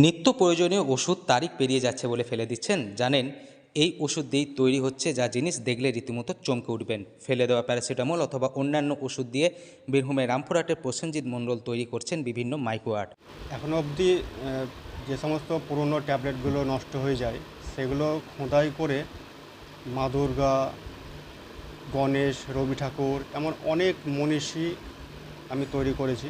নিত্য প্রয়োজনীয় ওষুধ তারিখ পেরিয়ে যাচ্ছে বলে ফেলে দিচ্ছেন। জানেন এই ওষুধ দিয়েই তৈরি হচ্ছে যা জিনিস দেখলে রীতিমতো চমকে উঠবেন। ফেলে দেওয়া প্যারাসিটামল অথবা অন্যান্য ওষুধ দিয়ে বীরভূমের রামপুরহাটের প্রসেনজিৎ মণ্ডল তৈরি করছেন বিভিন্ন মাইক্রো আর্ট। এখনও অবধি যে সমস্ত পুরনো ট্যাবলেটগুলো নষ্ট হয়ে যায় সেগুলো খোদাই করে মা দুর্গা, গণেশ, রবি ঠাকুর এমন অনেক মনীষী আমি তৈরি করেছি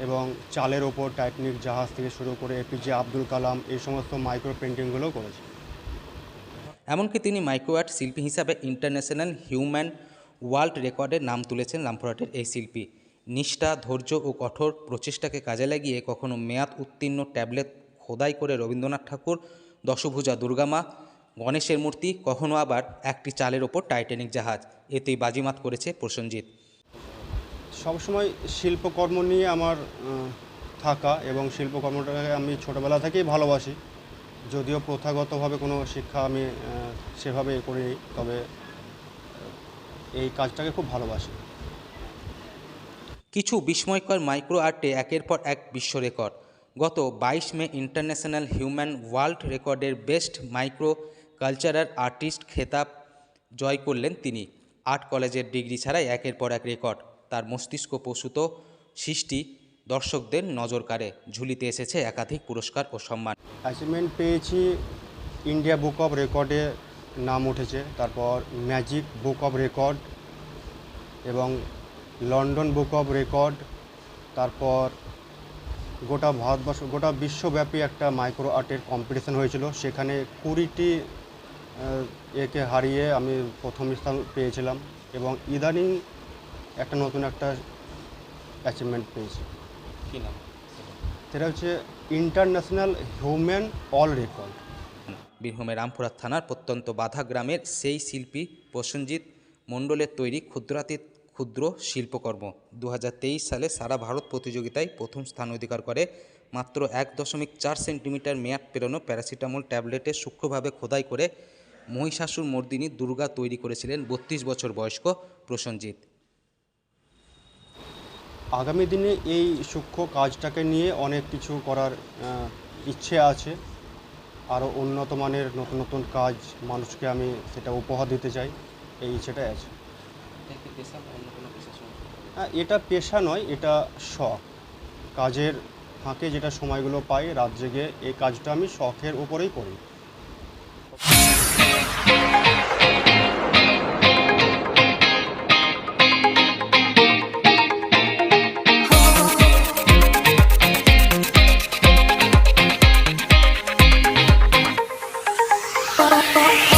এবং চালের ওপর টাইটানিক জাহাজ থেকে শুরু করে এপিজে আব্দুল কালাম এই সমস্ত মাইক্রো পেন্টিংগুলোও করেছি। এমনকি তিনি মাইক্রো আর্ট শিল্পী হিসাবে ইন্টারন্যাশনাল হিউম্যান ওয়ার্ল্ড রেকর্ডের নাম তুলেছেন রামপুরহাটের এই শিল্পী। নিষ্ঠা, ধৈর্য ও কঠোর প্রচেষ্টাকে কাজে লাগিয়ে কখনো মেয়াদ উত্তীর্ণ ট্যাবলেট খোদাই করে রবীন্দ্রনাথ ঠাকুর, দশভুজা দুর্গামা, গণেশের মূর্তি, কখনো আবার একটি চালের ওপর টাইটানিক জাহাজ, এতেই বাজিমাত করেছে প্রসেনজিৎ। সবসময় শিল্পকর্ম নিয়ে আমার থাকা এবং শিল্পকর্মটাকে আমি ছোটোবেলা থেকেই ভালোবাসি। যদিও প্রথাগতভাবে কোনো শিক্ষা আমি সেভাবে করিনি, তবে এই কাজটাকে খুব ভালোবাসি। কিছু বিস্ময়কর মাইক্রো আর্টে একের পর এক বিশ্ব রেকর্ড। গত 22 মে ইন্টারন্যাশনাল হিউম্যান ওয়ার্ল্ড রেকর্ডের বেস্ট মাইক্রো কালচারাল আর্টিস্ট খেতাব জয় করলেন তিনি। আর্ট কলেজের ডিগ্রি ছাড়াই একের পর এক রেকর্ড। তার মস্তিষ্ক প্রসূত সৃষ্টি দর্শকদের নজর কাড়ে। ঝুলিতে এসেছে একাধিক পুরস্কার ও সম্মান। অ্যাচিভমেন্ট পেয়েছি, ইন্ডিয়া বুক অফ রেকর্ডে নাম উঠেছে, তারপর ম্যাজিক বুক অফ রেকর্ড এবং লন্ডন বুক অফ রেকর্ড, তারপর গোটা ভারতবর্ষ, গোটা বিশ্বব্যাপী একটা মাইক্রো আর্টের কম্পিটিশন হয়েছিল, সেখানে 20টি একে হারিয়ে আমি প্রথম স্থান পেয়েছিলাম এবং ইদানিং একটা নতুন একটা অ্যাচিভমেন্ট পেয়েছি। কী নাম? সেটা হচ্ছে ইন্টারন্যাশনাল হিউম্যান ওয়ার্ল্ড রেকর্ড। বীরভূমের রামপুরহাট থানার প্রত্যন্ত বাধা গ্রামের সেই শিল্পী প্রসেনজিৎ মণ্ডলের তৈরি ক্ষুদ্রাতীত ক্ষুদ্র শিল্পকর্ম 2023 সালে সারা ভারত প্রতিযোগিতায় প্রথম স্থান অধিকার করে। মাত্র 1.4 সেন্টিমিটার মেয়াদ পেরোনো প্যারাসিটামল ট্যাবলেটে সূক্ষ্মভাবে খোদাই করে মহিষাসুর মর্দিনী দুর্গা তৈরি করেছিলেন 32 বছর বয়স্ক প্রসেনজিৎ। আগামী দিনে এই সূক্ষ্ম কাজটাকে নিয়ে অনেক কিছু করার ইচ্ছে আছে। আরও উন্নত মানের নতুন নতুন কাজ মানুষকে আমি সেটা উপহার দিতে চাই, এই ইচ্ছেটাই আছে। হ্যাঁ, এটা পেশা নয়, এটা শখ। কাজের ফাঁকে যেটা সময়গুলো পাই রাত জেগে, এই কাজটা আমি শখের উপরেই করি। Oh, oh, oh.